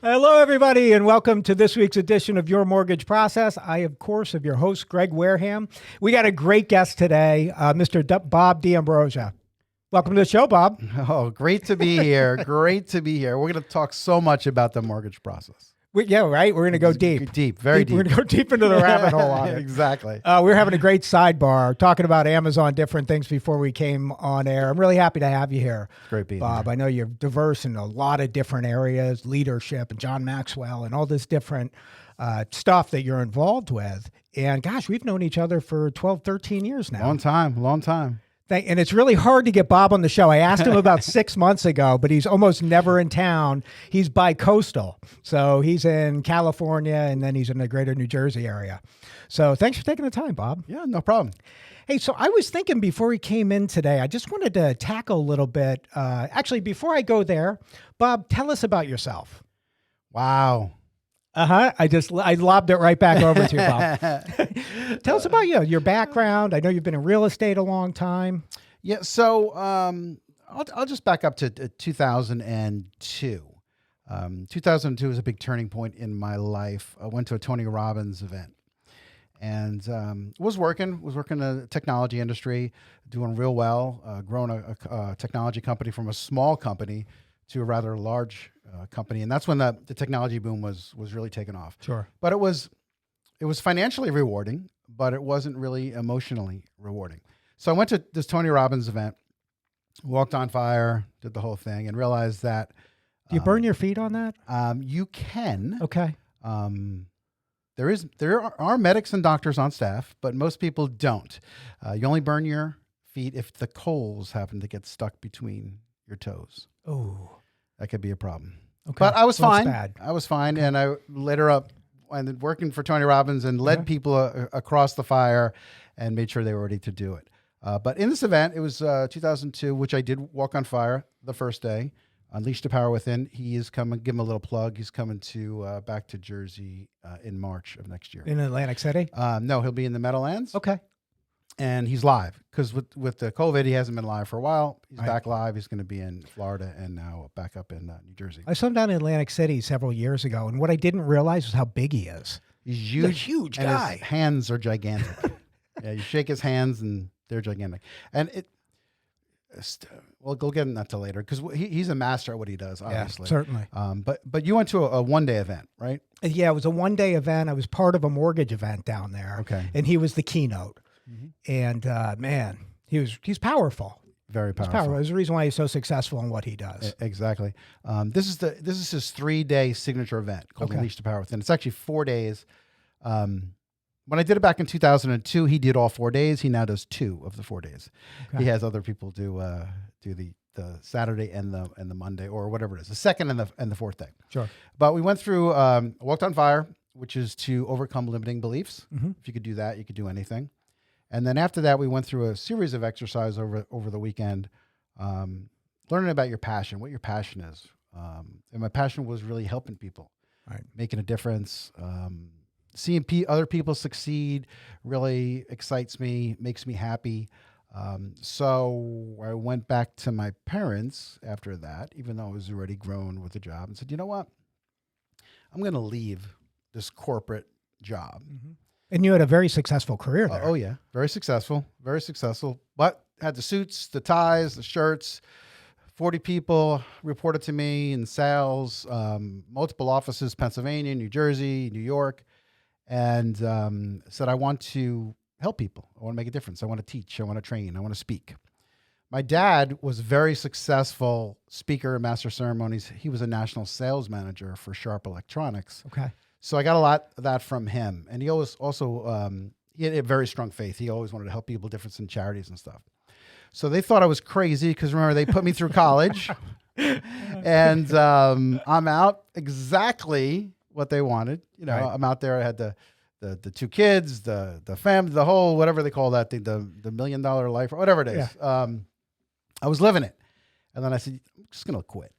Hello, everybody, and welcome to this week's edition of Your Mortgage Process. I, of course, am your host, Greg Wareham. We got a great guest today, Mr. Bob D'Ambrosia. Welcome to the show, Bob. Oh, great to be here. Great to be here. We're going to talk so much about the mortgage process. Yeah, right? We're going to go deep. Deep, very deep. We're going to go deep into the rabbit hole on it. Exactly. We're having a great sidebar talking about Amazon, different things before we came on air. I'm really happy to have you here, Great being Bob. here. I know you're diverse in a lot of different areas, leadership and John Maxwell and all this different stuff that you're involved with. And gosh, we've known each other for 12, 13 years now. Long time. And it's really hard to get Bob on the show. I asked him about 6 months ago, but he's almost never in town. He's bi-coastal. So he's in California and then he's in the greater New Jersey area. So thanks for taking the time, Bob. Yeah, no problem. Hey, so I was thinking before we came in today, I just wanted to tackle a little bit. Actually, before I go there, Bob, tell us about yourself. Wow. I lobbed it right back over to you, Bob. Tell us about you, your background. I know you've been in real estate a long time. Yeah, so I'll just back up to 2002. 2002 was a big turning point in my life. I went to a Tony Robbins event and was working in the technology industry, doing real well, growing a technology company from a small company to a rather large company. And that's when the technology boom was really taking off. Sure. But it was financially rewarding, but it wasn't really emotionally rewarding. So I went to this Tony Robbins event, walked on fire, did the whole thing, and realized that Do you burn your feet on that? you can. Okay. There are medics and doctors on staff, but most people don't. You only burn your feet if the coals happen to get stuck between your toes. Oh. That could be a problem. Okay. But I was So it's fine. bad. I was fine, and I later up and working for Tony Robbins and led people across the fire and made sure they were ready to do it. But in this event, it was 2002, which I did walk on fire the first day. Unleash the Power Within. He is coming. Give him a little plug. He's coming to back to Jersey in March of next year. In Atlantic City? No, he'll be in the Meadowlands. Okay. And he's live because with the COVID, he hasn't been live for a while. He's Right. back live. He's going to be in Florida and now back up in New Jersey. I saw him down in Atlantic City several years ago, and what I didn't realize was how big he is. He's He's huge. a huge and guy. His hands are gigantic. Yeah, you shake his hands and they're gigantic. And we'll get into that later because he's a master at what he does, obviously. Yeah, certainly. But you went to a one-day event, right? Yeah, it was a one-day event. I was part of a mortgage event down there. Okay. And he was the keynote. And man, he's powerful. Very He's powerful. powerful. There's a reason why he's so successful in what he does. Exactly. This is his 3-day signature event called Okay. Unleash the Power Within. It's actually 4 days. When I did it back in 2002, he did all 4 days. He now does 2 of the 4 days. Okay. He has other people do the Saturday and the Monday or whatever it is, the second and the fourth day. Sure. But we went through Walked on Fire, which is to overcome limiting beliefs. Mhm. If you could do that, you could do anything. And then after that, we went through a series of exercises over the weekend, learning about your passion, what your passion is. And my passion was really helping people, Right. making a difference. Seeing other people succeed really excites me, makes me happy. So I went back to my parents after that, even though I was already grown with a job, and said, you know what? I'm going to leave this corporate job. And you had a very successful career there. Oh yeah, very successful, but had the suits, the ties, the shirts. 40 people reported to me in sales, multiple offices, Pennsylvania, New Jersey, New York, and said, I want to help people. I want to make a difference. I want to teach. I want to train. I want to speak. My dad was a very successful speaker and master ceremonies. He was a national sales manager for Sharp Electronics. Okay. So I got a lot of that from him. And he always also, he had a very strong faith. He always wanted to help people, difference in charities and stuff. So they thought I was crazy because remember, they put me through college and I'm out exactly what they wanted. You know, Right. I'm out there. I had the 2 kids, the family, the whole, whatever they call that thing, the $1 million life or whatever it is. I was living it. And then I said, I'm just going to quit.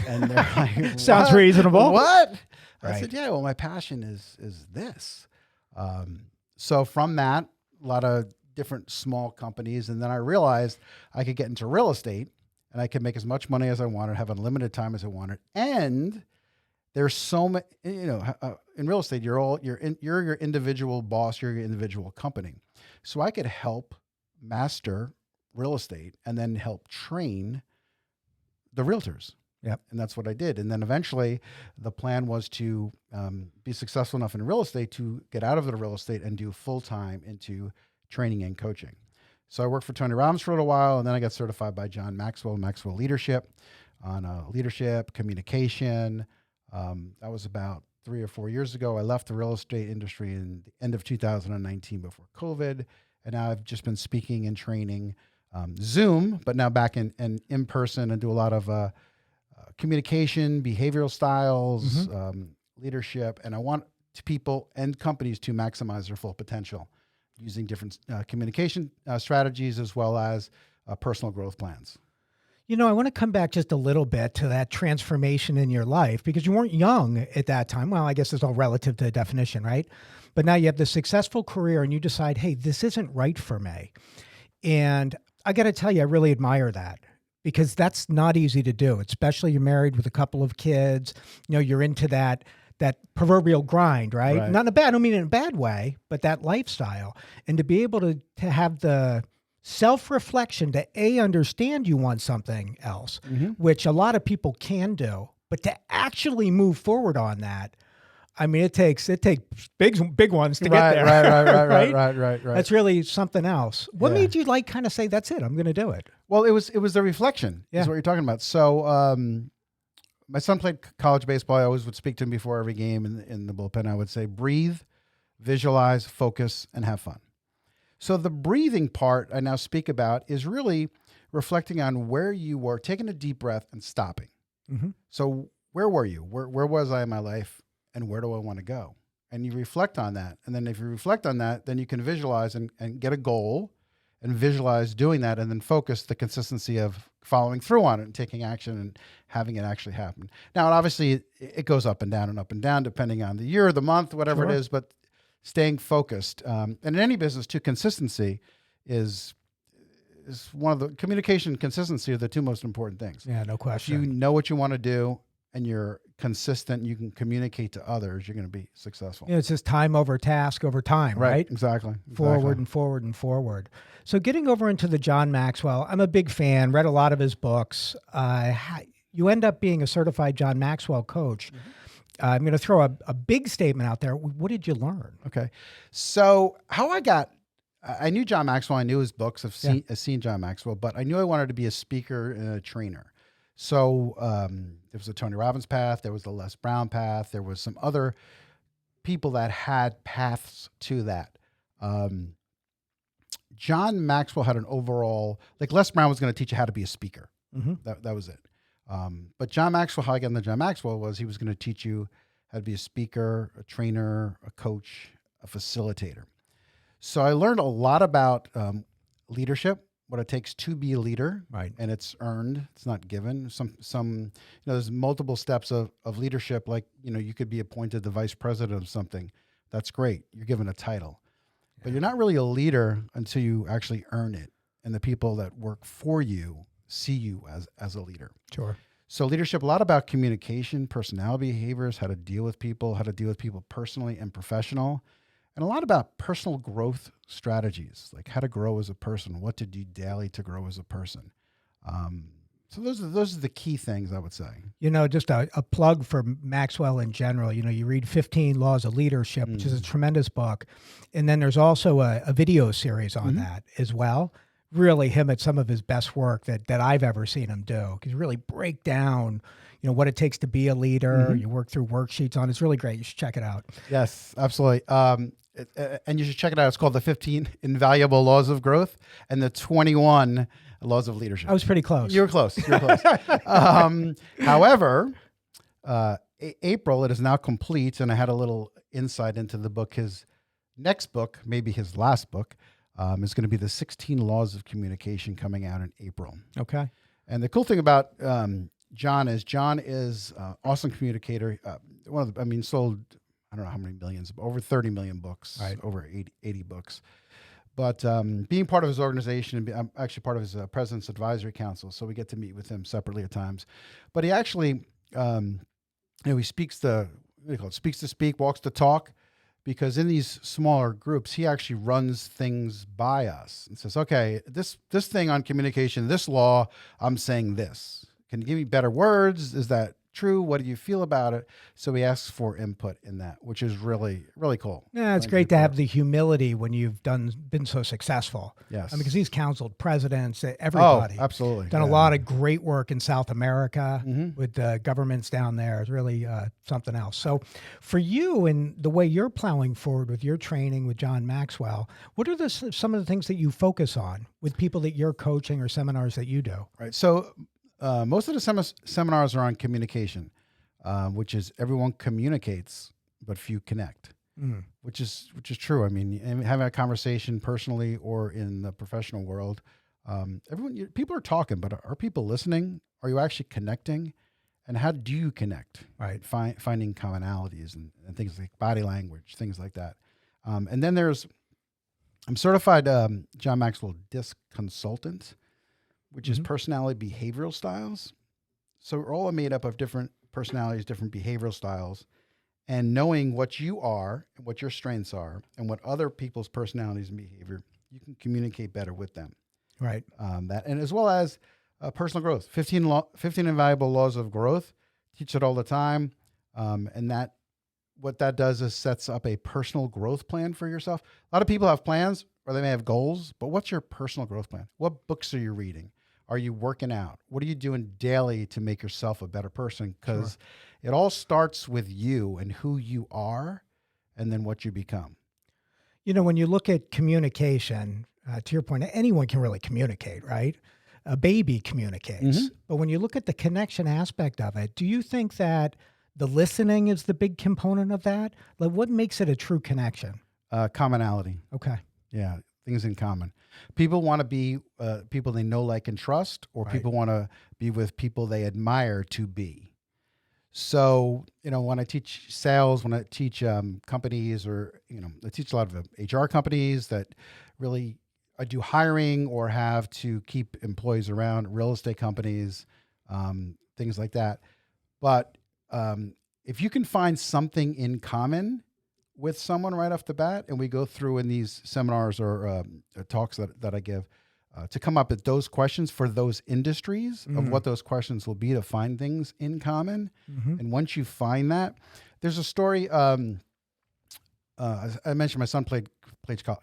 And they're like, Sounds "What? reasonable." What? I Right. said, yeah, well, my passion is this. So from that, a lot of different small companies. And then I realized I could get into real estate and I could make as much money as I wanted, have unlimited time as I wanted, and there's so many, in real estate, you're your individual boss, you're your individual company. So I could help master real estate and then help train the realtors. Yep. And that's what I did. And then eventually the plan was to be successful enough in real estate to get out of the real estate and do full time into training and coaching. So I worked for Tony Robbins for a little while, and then I got certified by John Maxwell Leadership on leadership, communication. That was about 3 or 4 years ago. I left the real estate industry in the end of 2019 before COVID. And now I've just been speaking and training Zoom, but now back in person, and do a lot of communication, behavioral styles, leadership. And I want people and companies to maximize their full potential using different communication strategies as well as personal growth plans. You know, I want to come back just a little bit to that transformation in your life, because you weren't young at that time. Well, I guess it's all relative to the definition, right? But now you have this successful career and you decide, hey, this isn't right for me. And I got to tell you, I really admire that, because that's not easy to do, especially you're married with a couple of kids. You know, you're into that proverbial grind, right? Right. Not in a bad, I don't mean in a bad way, but that lifestyle. And to be able to have the self-reflection to understand you want something else, which a lot of people can do, but to actually move forward on that, I mean, it takes big ones to get there. Right. That's really something else. What made you kind of say, that's it, I'm going to do it? Well, it was the reflection is what you're talking about. So my son played college baseball. I always would speak to him before every game in the bullpen. I would say, breathe, visualize, focus, and have fun. So the breathing part I now speak about is really reflecting on where you were, taking a deep breath and stopping. So where were you? Where was I in my life? And where do I want to go? And you reflect on that. And then if you reflect on that, then you can visualize and get a goal and visualize doing that, and then focus the consistency of following through on it and taking action and having it actually happen. Now, obviously, it goes up and down depending on the year, the month, whatever it is, but staying focused. And in any business, too, consistency is one of the communication and consistency are the two most important things. Yeah, no If question. you know what you want to do and you're consistent, you can communicate to others, you're going to be successful. It's just time over task over time, right? Exactly. Forward and forward and forward. So getting over into the John Maxwell, I'm a big fan, read a lot of his books. You end up being a certified John Maxwell coach. I'm going to throw a big statement out there. What did you learn? Okay. So I knew John Maxwell. I knew his books. I've seen John Maxwell, but I knew I wanted to be a speaker and a trainer. So there was the Tony Robbins path. There was the Les Brown path. There was some other people that had paths to that. John Maxwell had an overall, like Les Brown was going to teach you how to be a speaker. That was it. But John Maxwell, how I got into John Maxwell was he was going to teach you how to be a speaker, a trainer, a coach, a facilitator. So I learned a lot about leadership, what it takes to be a leader, Right. And it's earned. It's not given. There's multiple steps of leadership. Like, you could be appointed the vice president of something. That's great. You're given a title, but you're not really a leader until you actually earn it. And the people that work for you see you as a leader. Sure. So leadership, a lot about communication, personality behaviors, how to deal with people personally and professional. And a lot about personal growth strategies, like how to grow as a person, what to do daily to grow as a person. So those are the key things I would say. Just a plug for Maxwell in general. You read 15 Laws of Leadership, which is a tremendous book. And then there's also a video series on that as well. Really him at some of his best work that I've ever seen him do. Because really break down, what it takes to be a leader. You work through worksheets on it. It's really great. You should check it out. Yes, absolutely. And you should check it out. It's called the 15 Invaluable Laws of Growth and the 21 Laws of Leadership. I was pretty close. You were close. However, April, it is now complete, and I had a little insight into the book. His next book, maybe his last book, is going to be the 16 Laws of Communication coming out in April. Okay. And the cool thing about John is awesome communicator. Sold, I don't know how many millions, but over 30 million books, Right. Over 80 books. But being part of his organization, I'm actually part of his President's Advisory Council, so we get to meet with him separately at times. But he actually he speaks the, what do you call it? Speaks to speak, walks the talk, because in these smaller groups, he actually runs things by us and says, okay, this thing on communication, this law, I'm saying this. Can you give me better words? Is that true? What do you feel about it? So he asks for input in that, which is really, really cool. Yeah, it's Thank great you to for- have the humility when you've been so successful. Yes. I mean, because he's counseled presidents, Oh, everybody. absolutely. Done a Yeah. lot of great work in South America Mhm. with the governments down there. It's really something else. So, for you and the way you're plowing forward with your training with John Maxwell, what are some of the things that you focus on with people that you're coaching or seminars that you do? Right. So most of the seminars are on communication, which is everyone communicates, but few connect, Mm. which is true. I mean, having a conversation personally or in the professional world, people are talking, but are people listening? Are you actually connecting? And how do you connect? Right. Finding commonalities and things like body language, things like that. And then I'm certified John Maxwell DISC consultant, which is Mhm. personality behavioral styles. So we're all made up of different personalities, different behavioral styles, and knowing what you are, and what your strengths are, and what other people's personalities and behavior, you can communicate better with them. Right. And as well as personal growth, 15 invaluable laws of growth, teach it all the time. And what that does is sets up a personal growth plan for yourself. A lot of people have plans or they may have goals, but what's your personal growth plan? What books are you reading? Are you working out? What are you doing daily to make yourself a better person? Because it all starts with you and who you are and then what you become. You know, when you look at communication, to your point, anyone can really communicate, right? A baby communicates. Mhm. But when you look at the connection aspect of it, do you think that the listening is the big component of that? Like, what makes it a true connection? Commonality. Okay. Yeah, things in common. People want to be people they know, like, and trust, or Right. people want to be with people they admire to be. So, when I teach sales, when I teach companies, or, I teach a lot of HR companies that really do hiring or have to keep employees around, real estate companies, things like that. But if you can find something in common with someone right off the bat, and we go through in these seminars or talks that I give to come up with those questions for those industries of what those questions will be to find things in common. Mm-hmm. And once you find that, there's a story. I mentioned my son played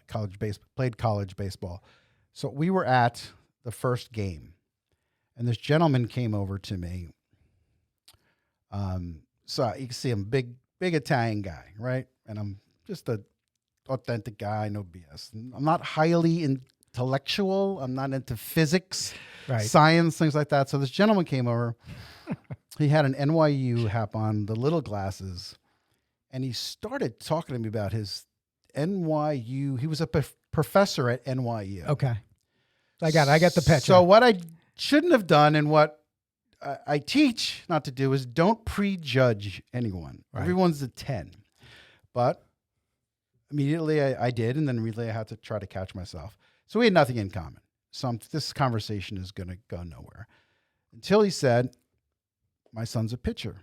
college baseball. So we were at the first game, and this gentleman came over to me. So you can see him, big Italian guy, right? And I'm just a authentic guy, no BS. I'm not highly intellectual. I'm not into physics, Right. science, things like that. So this gentleman came over. He had an NYU hat on, the little glasses, and he started talking to me about his NYU. He was a professor at NYU. Okay. So I got the picture. So what I shouldn't have done, and what I teach not to do, is don't prejudge anyone. Right. Everyone's a 10. But immediately I did, and then immediately I had to try to catch myself. So we had nothing in common. So this conversation is going to go nowhere. Until he said, my son's a pitcher.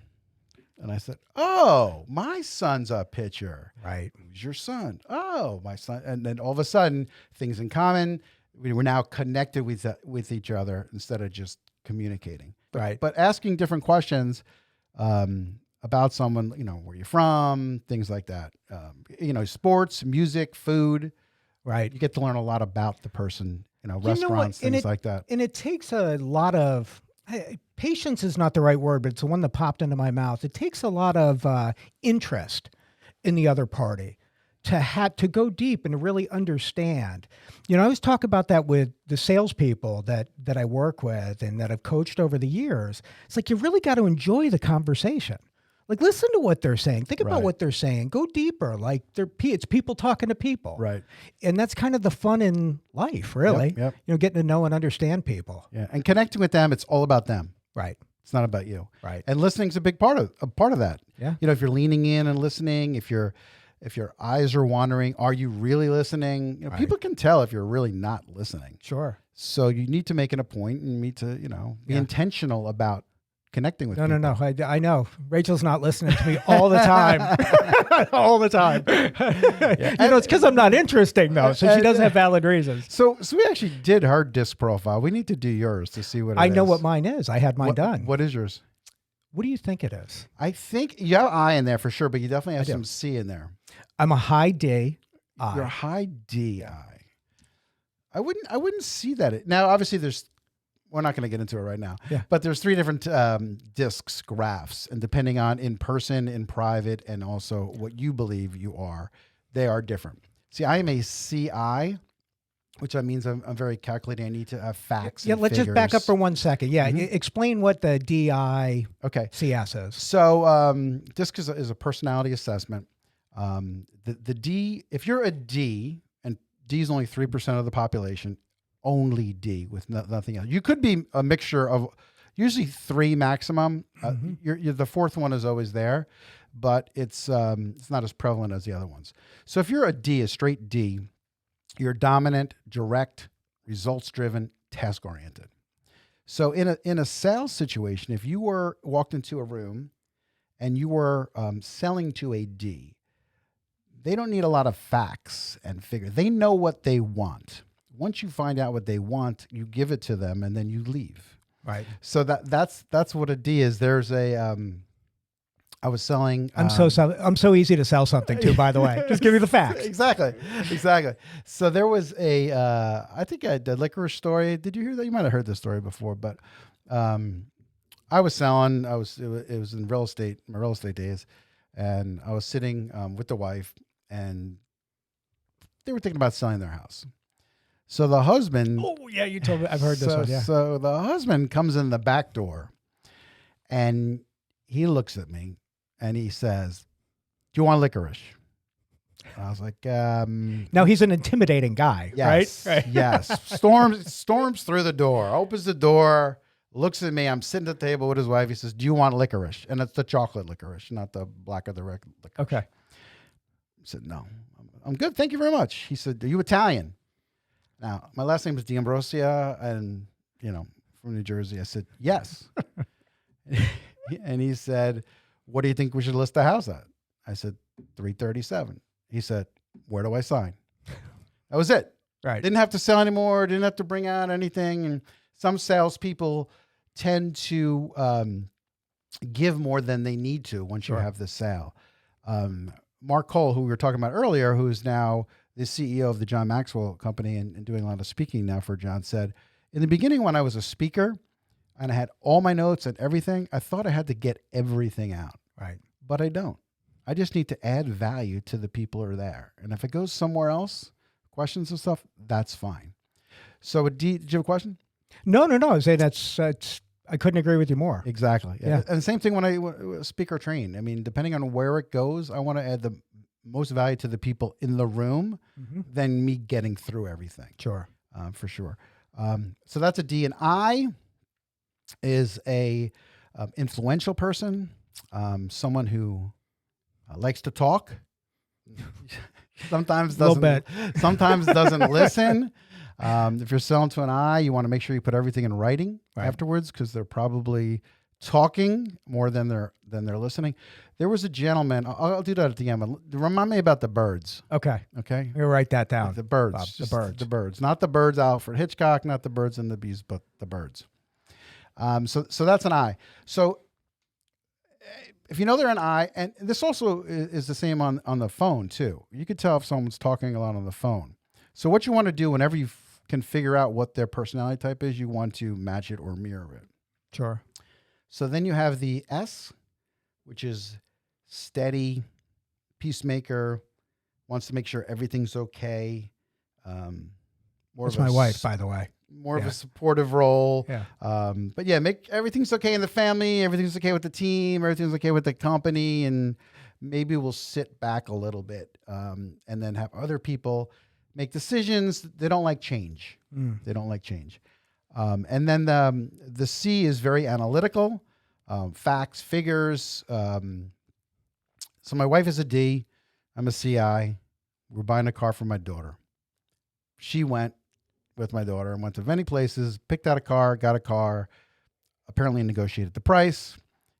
And I said, oh, my son's a pitcher. Right. Who's your son? Oh, my son. And then all of a sudden, things in common. We were now connected with each other instead of just communicating. Right. But asking different questions about someone, where you're from, things like that. Sports, music, food. Right. You get to learn a lot about the person, know what? restaurants, And things like that. And it takes a lot of patience is not the right word, but it's the one that popped into my mouth. It takes a lot of interest in the other party to go deep and to really understand. I always talk about that with the salespeople that I work with and that I've coached over the years. It's like you really got to enjoy the conversation. Like, listen to what they're saying. Think about Right. what they're saying. Go deeper. Like, it's people talking to people. Right. And that's kind of the fun in life, really. Yep. Getting to know and understand people. Yeah. And connecting with them, it's all about them. Right. It's not about you. Right. And listening's a big part of that. Yeah. If you're leaning in and listening, if your eyes are wandering, are you really listening? Right. People can tell if you're really not listening. Sure. So you need to make it a point and be Yeah. intentional about connecting with No, people. no, no. I know. Rachel's not listening to me all the time. All the time. It's because I'm not interesting, though. So she does have valid reasons. So we actually did her disc profile. We need to do yours to see what it is. I know what mine is. I had mine done. What is yours? What do you think it is? I think you have I in there for sure, but you definitely have do. some C in there. I'm a high D. You're a high D I. I wouldn't see that. Now, obviously, we're not going to get into it right now. Yeah. But there's 3 different discs, graphs, and depending on in person, in private, and also what you believe you are, they are different. See, I am a CI, which means I'm very calculating. I need to have facts. Yeah, and let's just back up figures. for 1 second. Yeah, explain what the DI Okay. CS is. So disc is a personality assessment. The D, if you're a D, and D is only 3% of the population, only D with nothing else. You could be a mixture of usually 3 maximum. You're the 4th one is always there, but it's not as prevalent as the other ones. So if you're a D, a straight D, you're dominant, direct, results driven, task oriented. So in a sales situation, if you were walked into a room and you were selling to a D, they don't need a lot of facts and figures. They know what they want. Once you find out what they want, you give it to them and then you leave. Right. So that's what a D is. There's a I was selling. I'm so easy to sell something to, by the way. Just give me the facts. Exactly. So there was I think the licorice story. Did you hear that? You might have heard this story before, but I was selling. It was in real estate, my real estate days, and I was sitting with the wife, and they were thinking about selling their house. So the husband. Oh yeah, you told me. I've heard this one. Yeah. So the husband comes in the back door, and he looks at me, and he says, "Do you want licorice?" And I was like, Now he's an intimidating guy, yes, right? yes. Storms through the door, opens the door, looks at me. I'm sitting at the table with his wife. He says, "Do you want licorice?" And it's the chocolate licorice, not the black of the red licorice. Okay. I said, "No, I'm good. Thank you very much." He said, "Are you Italian?" Now, my last name is D'Ambrosia, and, from New Jersey. I said, "Yes." And he said, "What do you think we should list the house at?" I said, 337. He said, "Where do I sign?" That was it. Right. Didn't have to sell anymore. Didn't have to bring out anything. And some salespeople tend to give more than they need to once you have the sale. Mark Cole, who we were talking about earlier, who is now the CEO of the John Maxwell Company and doing a lot of speaking now for John, said, in the beginning when I was a speaker and I had all my notes and everything, I thought I had to get everything out. Right. But I don't. I just need to add value to the people who are there. And if it goes somewhere else, questions and stuff, that's fine. So did you have a question? No. I was saying that's I couldn't agree with you more. Exactly. Yeah. And the same thing when I speak or train. I mean, depending on where it goes, I want to add the most value to the people in the room than me getting through everything. Sure. For sure. So that's a D. And I is a influential person, someone who likes to talk. Sometimes doesn't listen. If you're selling to an I, you want to make sure you put everything in writing afterwards, because they're probably talking more than they're listening. There was a gentleman. I'll do that at the end. Remind me about the birds. Okay. Okay. We'll write that down. The birds. Bob, Just the birds. Not the birds Alfred Hitchcock, not the birds and the bees, but the birds. So that's an I. So if you know they're an I, and this also is the same on the phone too. You could tell if someone's talking a lot on the phone. So what you want to do whenever you can figure out what their personality type is, you want to match it or mirror it. Sure. So then you have the S, which is steady, peacemaker, wants to make sure everything's okay. That's my wife, by the way. More of a supportive role. Yeah. But yeah, make everything's okay in the family, everything's okay with the team, everything's okay with the company, and maybe we'll sit back a little bit and then have other people make decisions. They don't like change. They don't like change. And then the C is very analytical, facts, figures. So my wife is a D. I'm a CI. We're buying a car for my daughter. She went with my daughter and went to many places, picked out a car, got a car. apparently negotiated the price,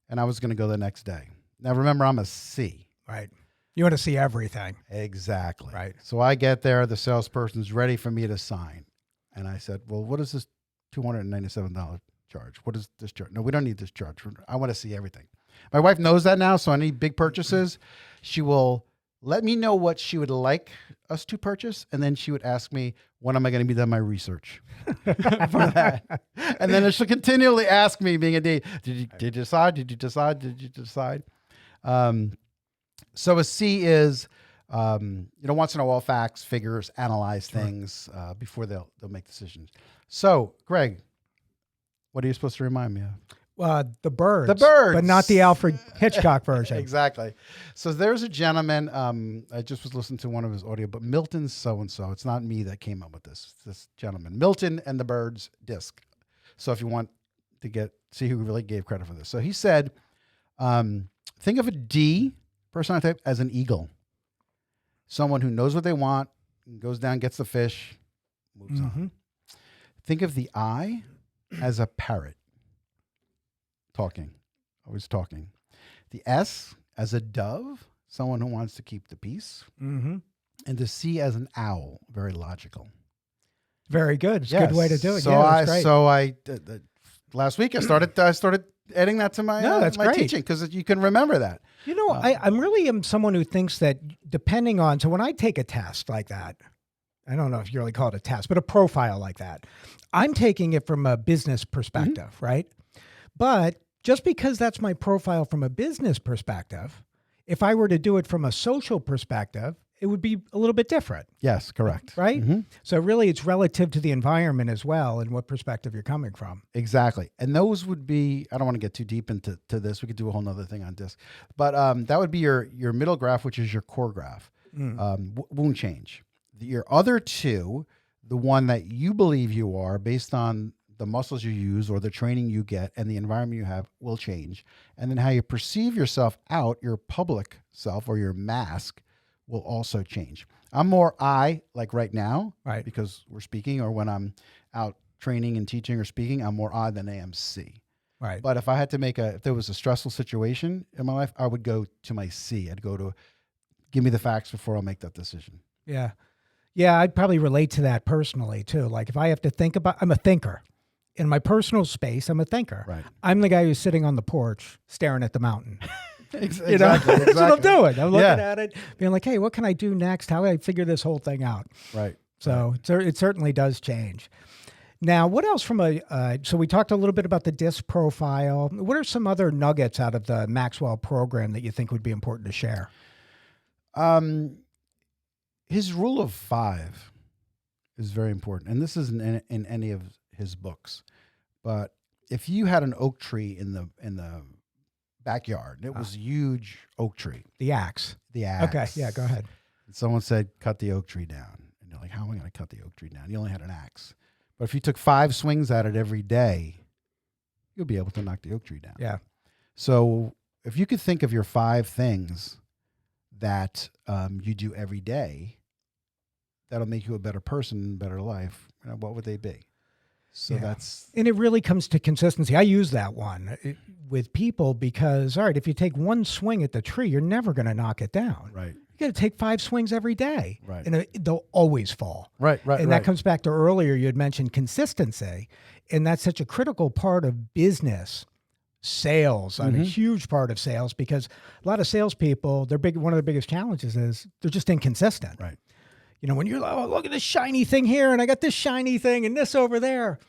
and I was going to go the next day. Now, remember, I'm a C. Right. You want to see everything. Exactly. Right. So I get there, the salesperson's ready for me to sign. And I said, well, what is this $297 charge? What is this charge? No, we don't need this charge. I want to see everything. My wife knows that now. So any big purchases, she will let me know what she would like us to purchase. And then she would ask me, when am I going to be done my research for that? And then she'll continually ask me, being a D, did you decide? Did you decide? Did you decide? So a C is, wants to know all facts, figures, analyze things before they'll make decisions. So, Greg, what are you supposed to remind me of? The Birds. The Birds. But not the Alfred Hitchcock version. Exactly. So there's a gentleman, I just was listening to one of his audio, but Milton so-and-so. It's not me that came up with this gentleman. Milton and the Birds disc. So if you want to see who really gave credit for this. So he said, think of a D personality type as an eagle. Someone who knows what they want, goes down, gets the fish, moves on. Think of the I as a parrot. Talking, always talking. The S as a dove, someone who wants to keep the peace. And the C as an owl, very logical. Very good. It's a good way to do it. So last week I started adding that to my my teaching because you can remember that. You know, I'm really someone who thinks that depending on, so when I take a test like that, I don't know if you really call it a test, but a profile like that, I'm taking it from a business perspective, right? But just because that's my profile from a business perspective, if I were to do it from a social perspective, it would be a little bit different. Yes, correct. Right? So really it's relative to the environment as well and what perspective you're coming from. Exactly. And those would be, I don't want to get too deep into this. We could do a whole nother thing on disc. But that would be your middle graph, which is your core graph, wound change. Your other two, the one that you believe you are based on the muscles you use or the training you get and the environment you have will change. And then how you perceive yourself out, your public self or your mask will also change. I'm more I, like right now, right? Because we're speaking, or when I'm out training and teaching or speaking, I'm more I than I am C. Right. But if I had to if there was a stressful situation in my life, I would go to my C. I'd go to, give me the facts before I'll make that decision. Yeah. Yeah, I'd probably relate to that personally too. Like if I have to think about, I'm a thinker. In my personal space, I'm a thinker. Right. I'm the guy who's sitting on the porch staring at the mountain. Exactly. That's what I'm doing. I'm looking at it, being like, hey, what can I do next? How do I figure this whole thing out? Right. So it certainly does change. Now, what else from so we talked a little bit about the DISC profile. What are some other nuggets out of the Maxwell program that you think would be important to share? His rule of 5 is very important. And this isn't in any of his books, but if you had an oak tree in the backyard, it was a huge oak tree. The axe. Okay, yeah, go ahead. And someone said, cut the oak tree down. And you're like, how am I going to cut the oak tree down? You only had an axe. But if you took 5 swings at it every day, you'll be able to knock the oak tree down. Yeah. So if you could think of your 5 things that you do every day, that'll make you a better person, better life, what would they be? So and it really comes to consistency. I use that one with people because, all right, if you take one swing at the tree, you're never going to knock it down. Right. You got to take 5 swings every day. Right. And they'll always fall. Right. And that comes back to earlier, you had mentioned consistency. And that's such a critical part of business, sales, a huge part of sales, because a lot of salespeople, one of their biggest challenges is they're just inconsistent. Right. You know, when you're like, oh, look at this shiny thing here, and I got this shiny thing and this over there,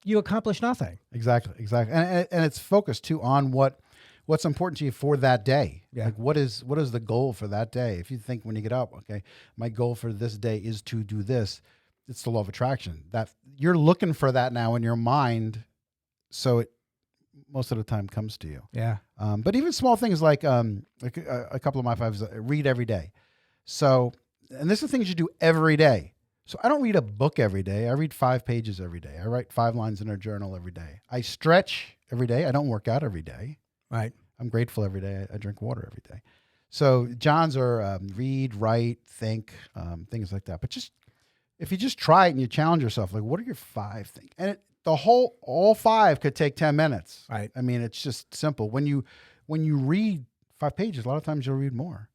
you accomplish nothing. Exactly. And it's focused too on what's important to you for that day. Yeah. Like what is the goal for that day? If you think when you get up, okay, my goal for this day is to do this, it's the law of attraction. That you're looking for that now in your mind, so it most of the time comes to you. Yeah. But even small things like a couple of my 5s, read every day. So. And this is things you do every day. So I don't read a book every day. I read 5 pages every day. I write 5 lines in a journal every day. I stretch every day. I don't work out every day. Right. I'm grateful every day. I drink water every day. So John's are read, write, think, things like that. But if you just try it and you challenge yourself, like what are your 5 things? And all five could take 10 minutes. Right. I mean, it's just simple. When you read 5 pages, a lot of times you'll read more,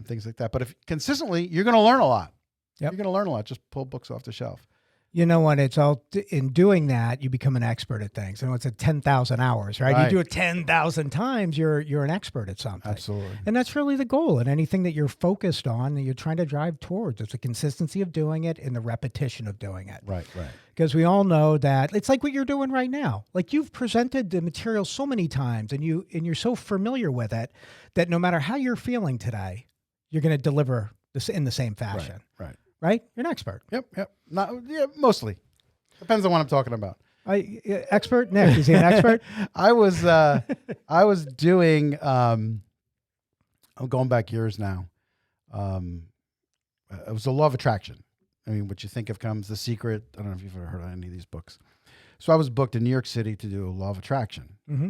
things like that. But if consistently, you're going to learn a lot. Yep. You're going to learn a lot. Just pull books off the shelf. You know what? It's all in doing that, you become an expert at things. And it's at 10,000 hours, right? Right. You do it 10,000 times, you're an expert at something. Absolutely. And that's really the goal. And anything that you're focused on, that you're trying to drive towards, it's the consistency of doing it and the repetition of doing it. Right. Because we all know that it's like what you're doing right now. Like you've presented the material so many times, and you're so familiar with it that no matter how you're feeling today, you're going to deliver this in the same fashion. Right. Right? You're an expert. Yep. Mostly. Depends on what I'm talking about. Expert? Nick, is he an expert? I was doing, I'm going back years now. It was the law of attraction. I mean, what you think of comes The Secret. I don't know if you've ever heard of any of these books. So I was booked in New York City to do a law of attraction. Mm-hmm.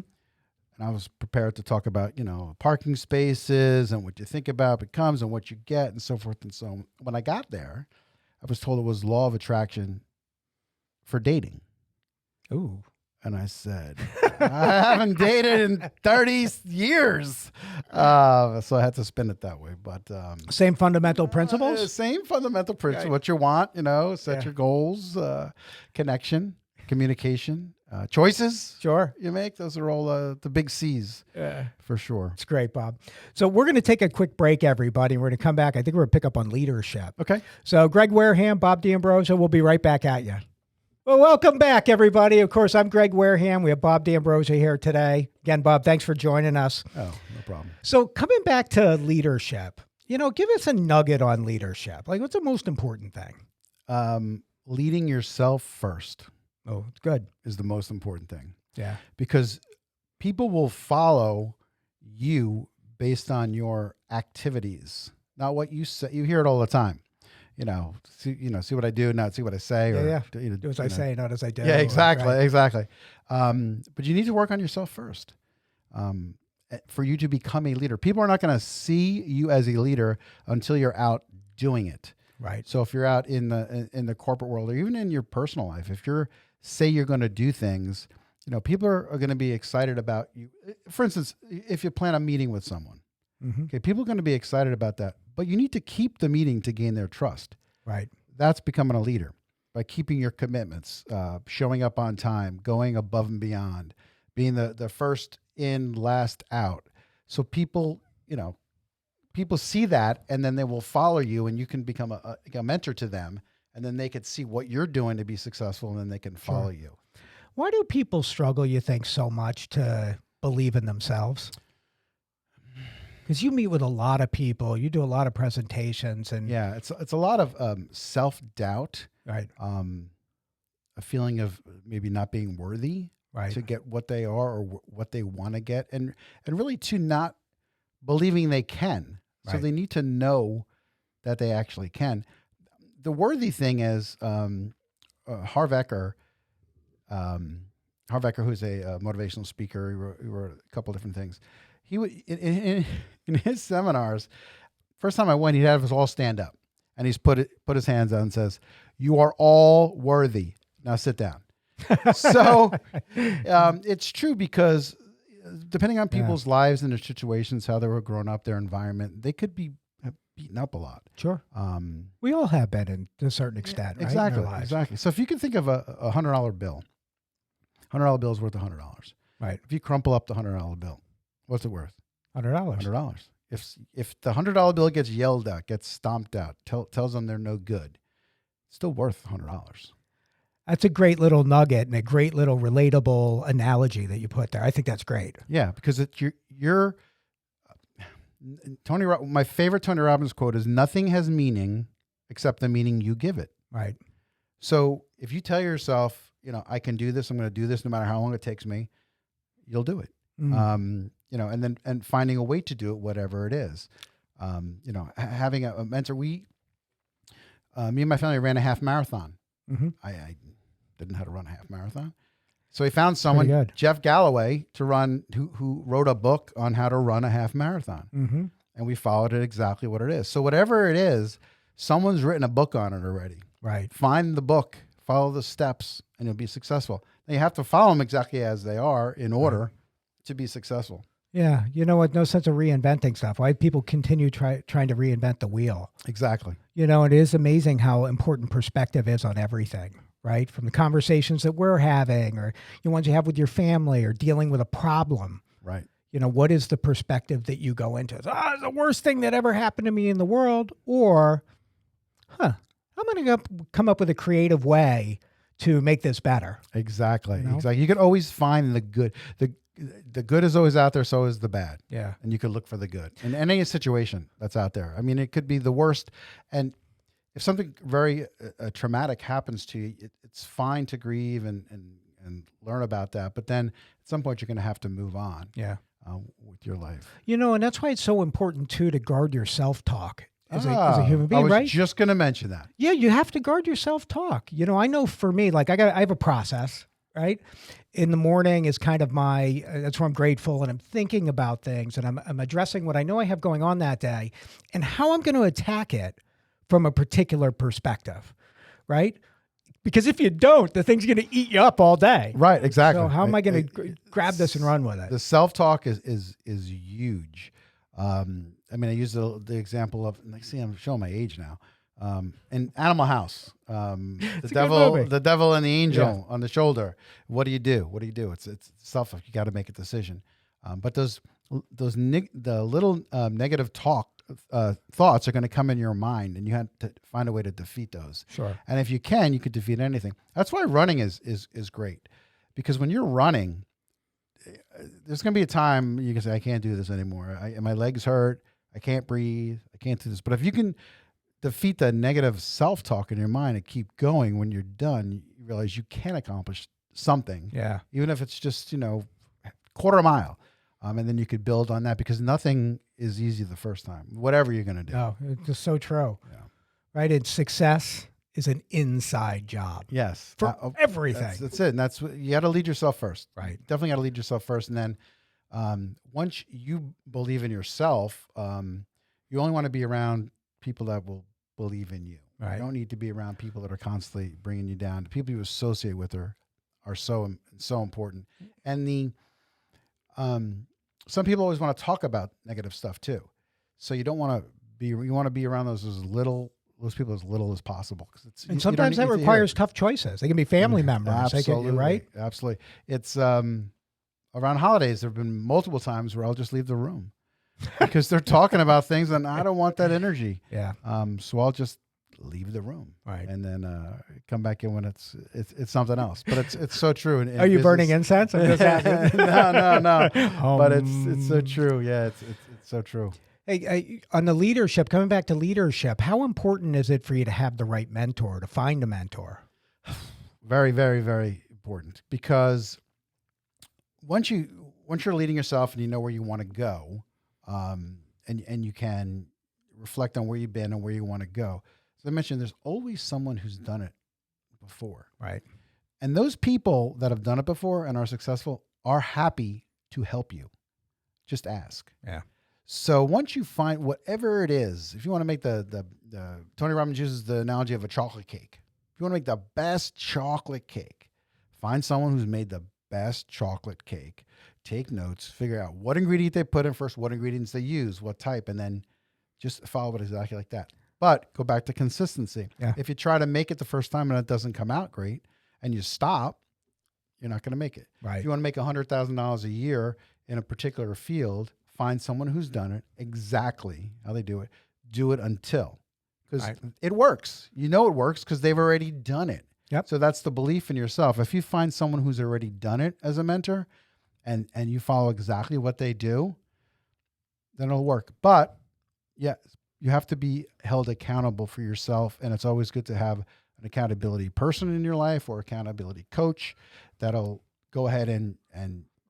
And I was prepared to talk about, parking spaces and what you think about becomes and what you get and so forth and so on. When I got there, I was told it was law of attraction for dating. Ooh. And I said, I haven't dated in 30 years. So I had to spin it that way. But Same fundamental principles? Same fundamental principle. Right. What you want, set your goals, connection, communication, choices. Sure. You make. Those are all the big C's for sure. It's great, Bob. So we're going to take a quick break, everybody. We're going to come back. I think we're going to pick up on leadership. Okay. So Greg Wareham, Bob D'Ambrosio, we'll be right back at you. Well, welcome back, everybody. Of course, I'm Greg Wareham. We have Bob D'Ambrosio here today. Again, Bob, thanks for joining us. Oh, no problem. So coming back to leadership, give us a nugget on leadership. Like, what's the most important thing? Leading yourself first Oh, it's good. is the most important thing. Yeah. Because people will follow you based on your activities, not what you say. You hear it all the time. See what I do, not see what I say. Do as I say, not as I do. Yeah, exactly, Right. exactly. But you need to work on yourself first for you to become a leader. People are not going to see you as a leader until you're out doing it. Right. So if you're out in the corporate world or even in your personal life, if you're going to do things, people are going to be excited about you. For instance, if you plan a meeting with someone, Mm-hmm. okay, people are going to be excited about that, but you need to keep the meeting to gain their trust. Right. That's becoming a leader by keeping your commitments, showing up on time, going above and beyond, being the first in, last out. So people see that, and then they will follow you, and you can become a mentor to them, and then they could see what you're doing to be successful, and then they can follow you. Why do people struggle, you think, so much to believe in themselves? Because you meet with a lot of people, you do a lot of presentations, and Yeah, it's a lot of self-doubt, right, a feeling of maybe not being worthy right, to get what they are or what they want to get, and really to not believing they can. So Right. they need to know that they actually can. The worthy thing is Harv Eker, who's a motivational speaker. He wrote a couple different things. He would in his seminars. First time I went, he'd have us all stand up, and he's put his hands out and says, "You are all worthy. Now sit down." So it's true, because depending on people's lives and their situations, how they were growing up, their environment, they could be beaten up a lot. Sure. We all have been to a certain extent, right? Exactly. In our lives. Exactly. So if you can think of a $100 bill, $100 bill is worth $100. Right. If you crumple up the $100 bill, what's it worth? $100. $100. If the $100 bill gets yelled at, gets stomped out, tells them they're no good, it's still worth $100. That's a great little nugget and a great little relatable analogy that you put there. I think that's great. Yeah, because you're my favorite Tony Robbins quote is, "Nothing has meaning except the meaning you give it." Right. So if you tell yourself, I can do this, I'm going to do this no matter how long it takes me, you'll do it. Mm. And finding a way to do it, whatever it is. Having a mentor. Me and my family ran a half marathon. Mm-hmm. I didn't know how to run a half marathon. So we found someone, Pretty good. Jeff Galloway, to run, who wrote a book on how to run a half marathon. Mm-hmm. And we followed it exactly what it is. So whatever it is, someone's written a book on it already. Right. Find the book, follow the steps, and you'll be successful. Now, you have to follow them exactly as they are in order to be successful. Yeah. You know what? No sense of reinventing stuff. Why people continue trying to reinvent the wheel. Exactly. You know, it is amazing how important perspective is on everything, right? From the conversations that we're having or the ones you have with your family or dealing with a problem. Right. You know, what is the perspective that you go into? It's the worst thing that ever happened to me in the world. Or, I'm going to come up with a creative way to make this better. Exactly. You know? Exactly. You can always find the good. The good is always out there, so is the bad. Yeah. And you can look for the good in any situation that's out there. I mean, it could be the worst. And if something very traumatic happens to you, it's fine to grieve and learn about that. But then at some point, you're going to have to move on. Yeah. With your life. You know, and that's why it's so important, too, to guard your self-talk as a human being, I was right? just going to mention that. Yeah, you have to guard your self-talk. You know, I know for me, like I have a process, right? In the morning is kind of that's where I'm grateful and I'm thinking about things and I'm addressing what I know I have going on that day and how I'm going to attack it from a particular perspective, right? Because if you don't, the thing's going to eat you up all day. Right, exactly. So how am I going to grab this and run with it? The self-talk is huge. I mean, I use the example of, see, I'm showing my age now. In Animal House, the devil and the angel on the shoulder. What do you do? It's self. You got to make a decision. But the little negative thoughts are going to come in your mind, and you have to find a way to defeat those. Sure. And if you can, you could defeat anything. That's why running is great, because when you're running, there's going to be a time you can say, I can't do this anymore. My legs hurt. I can't breathe. I can't do this. But if you can defeat the negative self-talk in your mind and keep going, when you're done, you realize you can accomplish something. Yeah. Even if it's just, quarter mile. And then you could build on that, because nothing is easy the first time, whatever you're going to do. No, it's just so true. Yeah. Right? And success is an inside job. Yes. For everything. That's it. And that's what you got to lead yourself first. Right. Definitely got to lead yourself first. And then once you believe in yourself, you only want to be around people that will believe in you. Right. You don't need to be around people that are constantly bringing you down. The people you associate with are so important. And some people always want to talk about negative stuff too. So you don't want to be, you want to be around those people as little as possible. And sometimes that requires tough choices. They can be family members. Absolutely. Right? Absolutely. It's around holidays, there have been multiple times where I'll just leave the room because they're talking about things and I don't want that energy. Yeah. So I'll just leave the room. Right. And then come back in when it's something else. But it's so true. Are you burning incense? I'm just asking. No. But it's so true. Yeah, it's so true. Hey, on the leadership, coming back to leadership, how important is it for you to have the right mentor, to find a mentor? Very, very, very important, because once you're leading yourself and you know where you want to go, and you can reflect on where you've been and where you want to go. As I mentioned, there's always someone who's done it before. Right. And those people that have done it before and are successful are happy to help you. Just ask. Yeah. So once you find whatever it is, if you want to make the Tony Robbins uses the analogy of a chocolate cake. If you want to make the best chocolate cake, find someone who's made the best chocolate cake, take notes, figure out what ingredient they put in first, what ingredients they use, what type, and then just follow it exactly like that. But go back to consistency. Yeah. If you try to make it the first time and it doesn't come out great and you stop, you're not going to make it. Right. If you want to make $100,000 a year in a particular field, find someone who's done it exactly how they do it. Do it until, because it works. You know it works because they've already done it. Yep. So that's the belief in yourself. If you find someone who's already done it as a mentor and you follow exactly what they do, then it'll work. But yeah, you have to be held accountable for yourself. And it's always good to have an accountability person in your life or accountability coach that'll go ahead and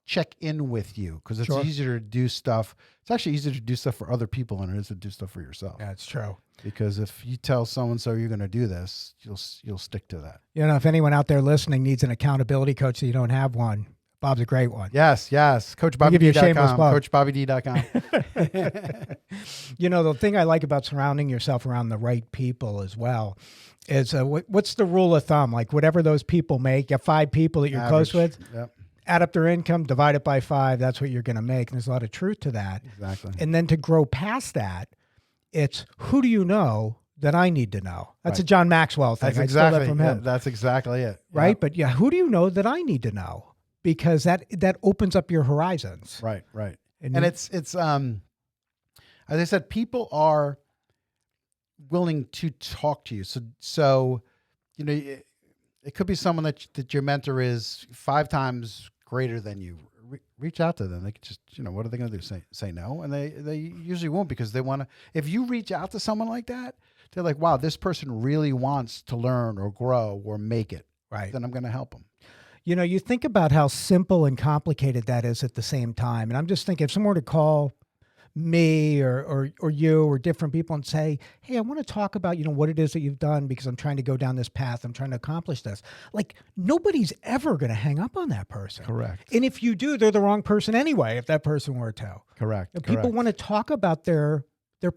check in with you, because it's easier to do stuff. It's actually easier to do stuff for other people than it is to do stuff for yourself. Yeah, it's true. Because if you tell so-and-so you're going to do this, you'll stick to that. You know, if anyone out there listening needs an accountability coach that you don't have one, Bob's a great one. Yes, yes. I'll give you a shameless CoachBobbyD.com. plug. CoachBobbyD.com. You know, the thing I like about surrounding yourself around the right people as well is what's the rule of thumb? Like whatever those people make, you have 5 people that you're close with, Yep, add up their income, divide it by 5. That's what you're going to make. And there's a lot of truth to that. exactly. And then to grow past that, it's who do you know that I need to know? That's a Right. John Maxwell thing. That's I stole that exactly from yeah, him. that's exactly it. Right. Yep. But yeah, who do you know that I need to know? Because that opens up your horizons. Right, right. And And you- it's as I said, people are willing to talk to you. So you know, it could be someone that your mentor is 5 times greater than you. Reach out to them. They could just, what are they going to do? Say no, and they usually won't, because they want to. If you reach out to someone like that, they're like, wow, this person really wants to learn or grow or make it. right. Then I'm going to help them. You know, you think about how simple and complicated that is at the same time. And I'm just thinking if someone were to call me or you or different people and say, hey, I want to talk about, what it is that you've done because I'm trying to go down this path. I'm trying to accomplish this. Like nobody's ever going to hang up on that person. Correct. And if you do, they're the wrong person anyway, if that person were to. Correct. People want to talk about their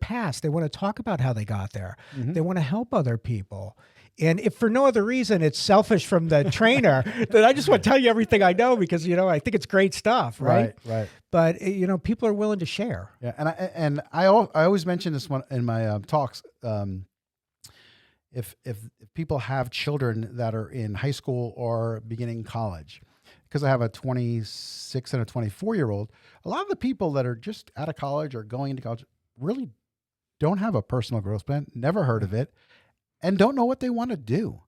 past. They want to talk about how they got there. Mhm. They want to help other people. And if for no other reason, it's selfish from the trainer that I just want to tell you everything I know because, I think it's great stuff. Right. Right. But, people are willing to share. Yeah, and I always mention this one in my talks. If people have children that are in high school or beginning college, because I have a 26 and a 24-year-old, a lot of the people that are just out of college or going into college really don't have a personal growth plan, never heard of it, and don't know what they want to do.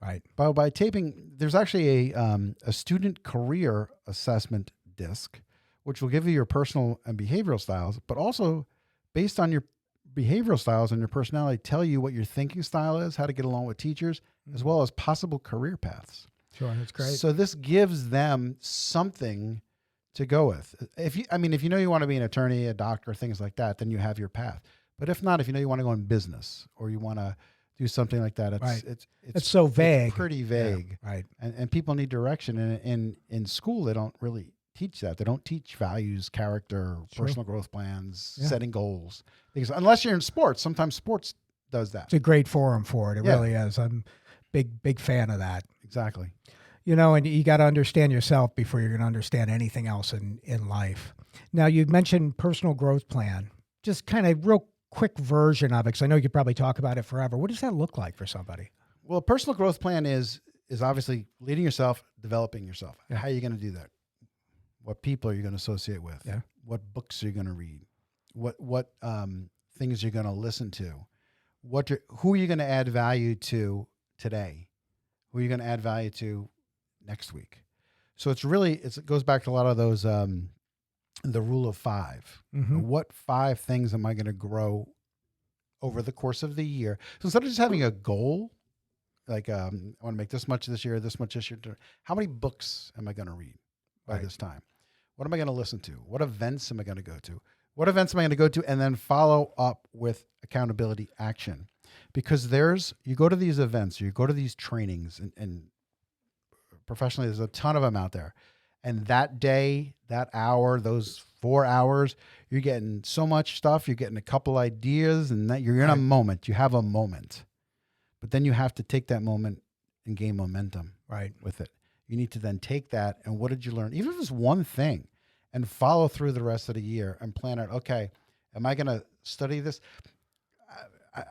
Right. By taping, there's actually a student career assessment disc, which will give you your personal and behavioral styles, but also based on your behavioral styles and your personality, tell you what your thinking style is, how to get along with teachers, as well as possible career paths. Sure. That's great. So this gives them something to go with. If you want to be an attorney, a doctor, things like that, then you have your path. But if not, if you want to go in business or you want to do something like that, Right. it's so vague. It's pretty vague. Yeah, right. And people need direction. And in school, they don't really teach that. They don't teach values, character, Sure. personal growth plans, Yeah. setting goals. Because unless you're in sports, sometimes sports does that. It's a great forum for it. It Yeah. really is. I'm big fan of that. Exactly. And you got to understand yourself before you're going to understand anything else in life. Now, you mentioned personal growth plan. Just kind of real quick version of it, because I know you could probably talk about it forever. What does that look like for somebody? Well, a personal growth plan is obviously leading yourself, developing yourself. Yeah. How are you going to do that? What people are you going to associate with? Yeah. What books are you going to read? What things you're going to listen to? Who are you going to add value to today? Who are you going to add value to next week? So it goes back to a lot of those the rule of 5. Mm-hmm. What 5 things am I going to grow over the course of the year? So instead of just having a goal, like I want to make this much this year, this much this year, how many books am I going to read by Right. this time? What am I going to listen to? What events am I going to go to? What events am I going to go to? And then follow up with accountability action. Because you go to these events, you go to these trainings, and professionally, there's a ton of them out there. And that day, that hour, those 4 hours, you're getting so much stuff. You're getting a couple ideas, and that you're in a Right. moment. You have a moment. But then you have to take that moment and gain momentum Right. with it. You need to then take that and what did you learn? Even if it's one thing, and follow through the rest of the year and plan out, okay, am I going to study this?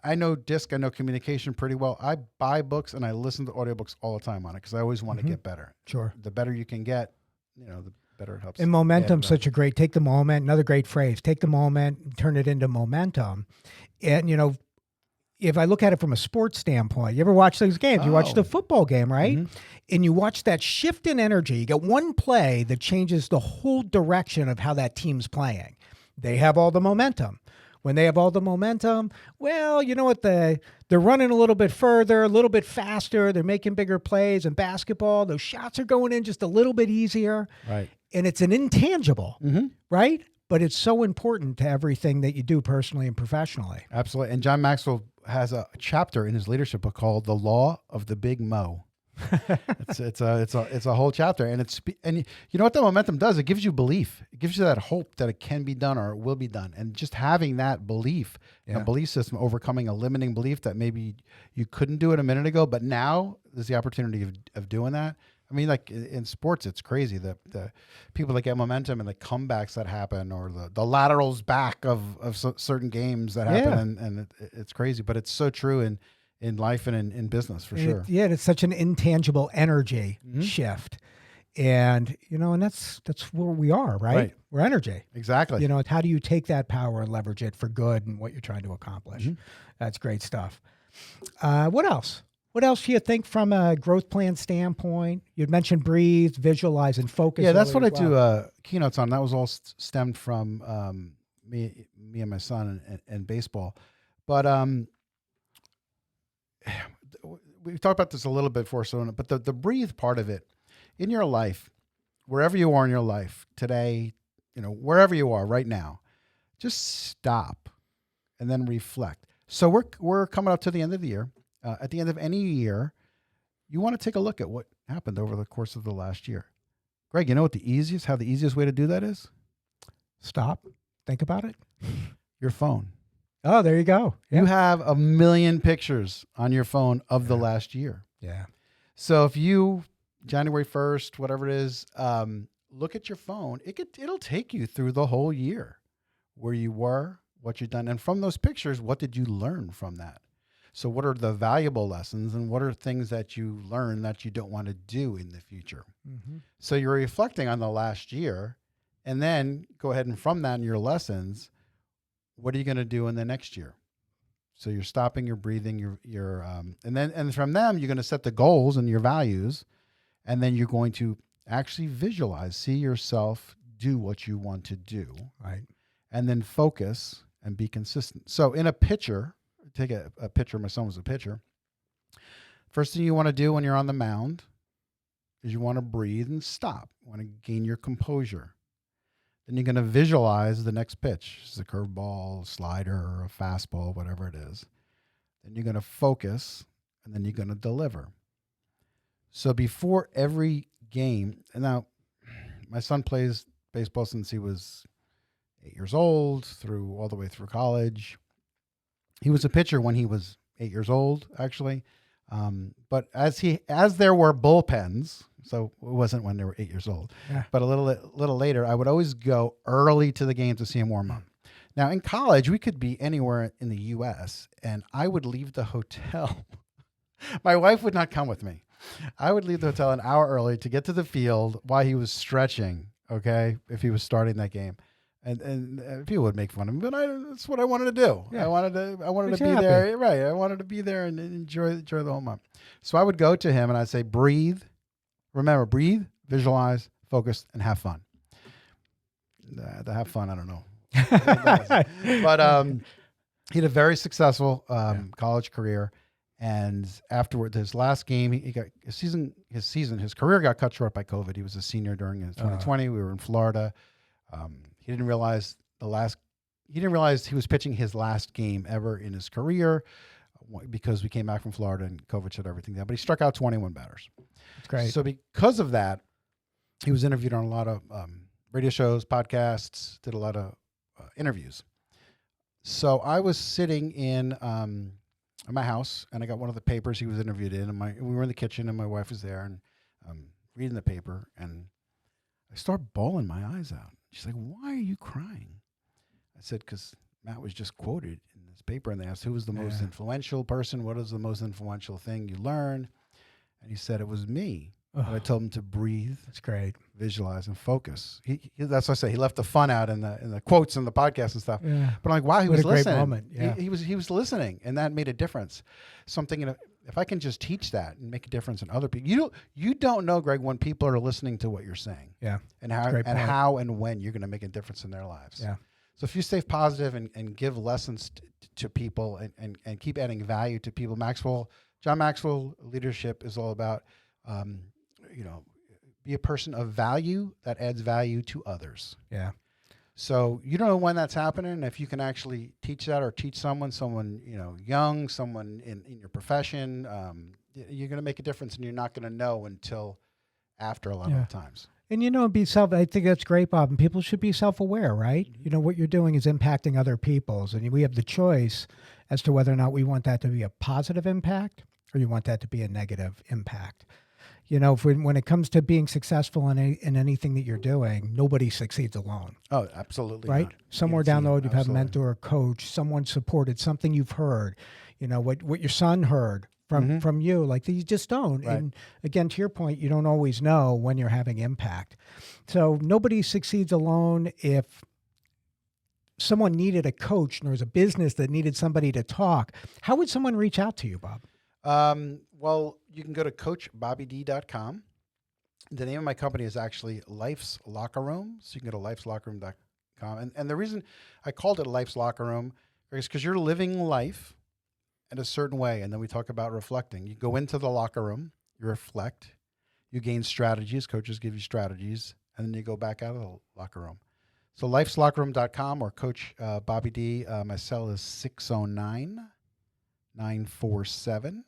I know DISC, I know communication pretty well. I buy books and I listen to audiobooks all the time on it because I always want to get better. Sure. The better you can get, the better it helps. And momentum's add such a great, take the moment, another great phrase, take the moment, and turn it into momentum. And, if I look at it from a sports standpoint, you ever watch those games? You watch Oh. the football game, right? Mhm. And you watch that shift in energy. You get one play that changes the whole direction of how that team's playing. They have all the momentum. When they have all the momentum, well, you know what? They're running a little bit further, a little bit faster. They're making bigger plays. In basketball, those shots are going in just a little bit easier. Right. And it's an intangible, Mm-hmm. right? But it's so important to everything that you do personally and professionally. Absolutely. And John Maxwell has a chapter in his leadership book called The Law of the Big Mo. It's a whole chapter, and you know what the momentum does? It gives you belief. It gives you that hope that it can be done or it will be done, and just having that belief, a belief system, overcoming a limiting belief that maybe you couldn't do it a minute ago, but now there's the opportunity of doing that. I mean, like in sports, it's crazy the people that get momentum and the comebacks that happen, or the laterals back of certain games that happen, and it's crazy, but it's so true in life and in business for sure. It's such an intangible energy shift. And, and that's where we are, right? We're energy. Exactly. It's how do you take that power and leverage it for good and what you're trying to accomplish? That's great stuff. What else? What else do you think from a growth plan standpoint? You'd mentioned breathe, visualize, and focus. Yeah, that's what I do keynotes on. That was all stemmed from me and my son and baseball. But we talked about this a little bit before, but the breathe part of it in your life, wherever you are in your life today, wherever you are right now, just stop and then reflect. So we're coming up to the end of the year. At the end of any year, you want to take a look at what happened over the course of the last year. Greg, you know what the easiest way to do that is? Stop. Think about it. Your phone. Oh, there you go. Yeah. You have a million pictures on your phone of the last year. Yeah. So if you, January 1st, whatever it is, look at your phone, it'll take you through the whole year, where you were, what you've done. And from those pictures, what did you learn from that? So what are the valuable lessons, and what are things that you learn that you don't want to do in the future? So you're reflecting on the last year, and then go ahead and from that and your lessons, what are you going to do in the next year? So you're stopping, you're breathing, and from them, you're going to set the goals and your values, and then you're going to actually visualize, see yourself do what you want to do, right? And then focus and be consistent. So in a picture, take a picture. My son was a pitcher. First thing you want to do when you're on the mound is you want to breathe and stop. You want to gain your composure. Then you're going to visualize the next pitch. It's a curveball, slider, or a fastball, whatever it is. Then you're going to focus, and then you're going to deliver. So before every game, and now my son plays baseball since he was 8 years old, all the way through college. He was a pitcher when he was 8 years old, actually. But as there were bullpens, so it wasn't when they were 8 years old, but a little later, I would always go early to the game to see him warm up. Now in college, we could be anywhere in the U.S., and I would leave the hotel. My wife would not come with me. I would leave the hotel an hour early to get to the field while he was stretching. Okay, if he was starting that game. And people would make fun of me, but that's what I wanted to do. Yeah. I wanted to be there. Right. I wanted to be there and enjoy the whole month. So I would go to him and I'd say, breathe, visualize, focus, and have fun. The have fun, I don't know. But he had a very successful college career. And afterward, his last game, he got his career got cut short by COVID. He was a senior during his 2020. We were in Florida. He didn't realize he was pitching his last game ever in his career because we came back from Florida and COVID shut everything down. But he struck out 21 batters. That's great. So because of that, he was interviewed on a lot of radio shows, podcasts, did a lot of interviews. So I was sitting in my house, and I got one of the papers he was interviewed in, and we were in the kitchen, and my wife was there, and reading the paper, and I start bawling my eyes out. She's like, "Why are you crying?" I said, "Because Matt was just quoted in this paper," and they asked, "Who was the most influential person? What is the most influential thing you learned?" And he said, "It was me." And I told him to breathe. That's great. Visualize and focus. That's what I say. He left the fun out in the quotes and the podcast and stuff. Yeah. But I'm like, wow, he was listening. Great moment. Yeah. He was listening, and that made a difference. Something, if I can just teach that and make a difference in other people, you don't know, Greg, when people are listening to what you're saying. Yeah. And how and when you're going to make a difference in their lives. Yeah. So if you stay positive and give lessons to people and keep adding value to people, John Maxwell leadership is all about, be a person of value that adds value to others. Yeah. So you don't know when that's happening. If you can actually teach that or teach someone, young, someone in your profession, you're going to make a difference, and you're not going to know until after a lot Yeah. of times. And, I think that's great, Bob. And people should be self-aware, right? What you're doing is impacting other people's. And we have the choice as to whether or not we want that to be a positive impact or you want that to be a negative impact. When it comes to being successful in anything that you're doing, nobody succeeds alone, Oh, absolutely. right? not. Somewhere down the road, you've had a Absolutely. mentor, a coach, someone supported, something you've heard, what your son heard from you, like you just don't. Right. And again, to your point, you don't always know when you're having impact. So nobody succeeds alone. If someone needed a coach and there was a business that needed somebody to talk, how would someone reach out to you, Bob? Well, you can go to coachbobbyd.com. The name of my company is actually Life's Locker Room. So you can go to life'slockerroom.com. And the reason I called it Life's Locker Room is because you're living life in a certain way. And then we talk about reflecting. You go into the locker room, you reflect, you gain strategies. Coaches give you strategies. And then you go back out of the locker room. So life'slockerroom.com or Coach Bobby D. My cell is 609-947-3311,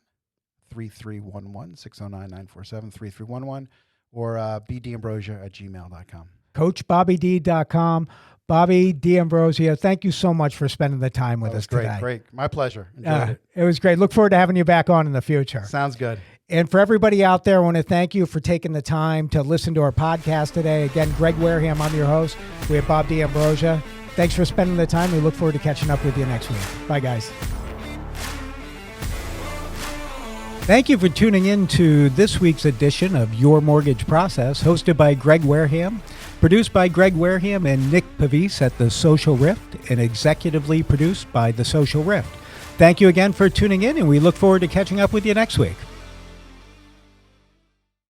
609-947-3311, or bdambrosia@gmail.com. CoachBobbyD.com. Bobby D'Ambrosio, thank you so much for spending the time with us today. Great. My pleasure. Enjoyed it. It was great. Look forward to having you back on in the future. Sounds good. And for everybody out there, I want to thank you for taking the time to listen to our podcast today. Again, Greg Wareham, I'm your host. We have Bob D'Ambrosia. Thanks for spending the time. We look forward to catching up with you next week. Bye, guys. Thank you for tuning in to this week's edition of Your Mortgage Process, hosted by Greg Wareham, produced by Greg Wareham and Nick Pavis at The Social Rift, and executively produced by The Social Rift. Thank you again for tuning in, and we look forward to catching up with you next week.